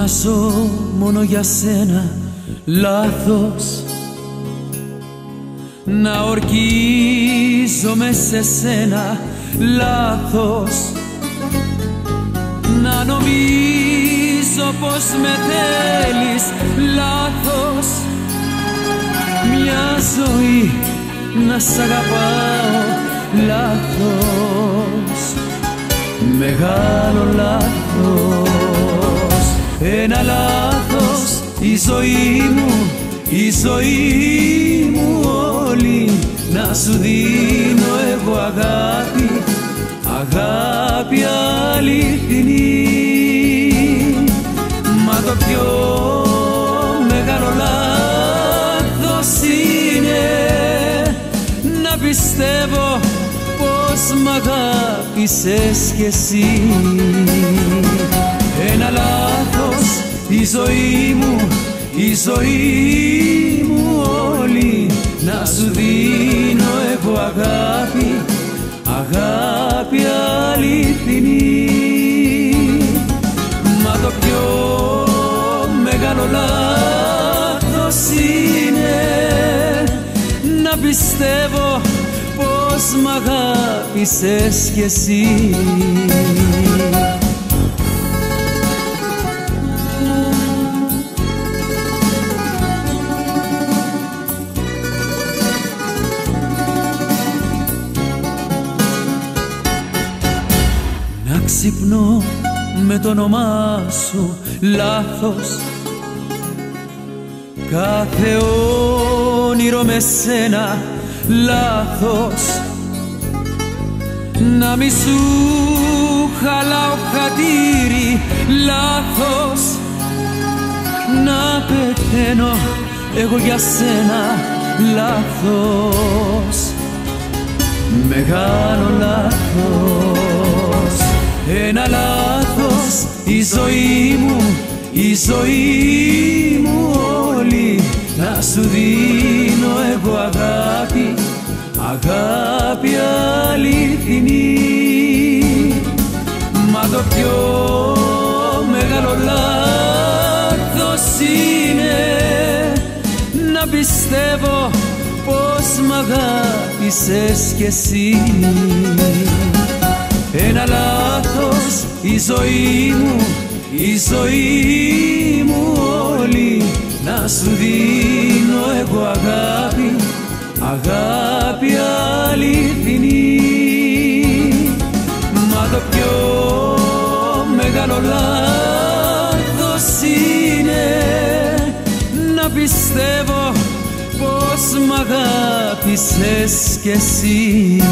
ζω μόνο για σένα, λάθος. Να ορκίζομαι σε σένα, λάθος. Να νομίζω πως με θέλεις, λάθος. Μια ζωή να σ' αγαπάω, λάθος. Μεγάλο λάθος. Ένα λάθος, η ζωή μου, η ζωή μου όλη να σου δίνω εγώ αγάπη, αγάπη αληθινή. Μα το πιο μεγάλο λάθος είναι να πιστεύω πως μ' αγάπησες κι εσύ. Ένα λάθος, η ζωή μου, η ζωή μου όλη να σου δίνω εγώ αγάπη, αγάπη αληθινή. Μα το πιο μεγάλο λάθος είναι να πιστεύω πως μ' αγάπησες κι εσύ. Να ξυπνώ με το όνομά σου, λάθος. Κάθε όνειρο με σένα, λάθος. Να μη σου χαλάω χατήρι, λάθος. Να πεθαίνω εγώ για σένα, λάθος. Μεγάλο λάθος. Ένα λάθος, η ζωή μου, η ζωή μου όλη να σου δίνω εγώ αγάπη, αγάπη αληθινή. Μα το πιο μεγάλο λάθος είναι να πιστεύω πως μ' αγάπησες κι εσύ. Ένα λάθος, η ζωή μου, η ζωή μου όλη να σου δίνω εγώ αγάπη, αγάπη αληθινή. Μα το πιο μεγάλο λάθος είναι να πιστεύω πως μ' αγάπησες κι εσύ.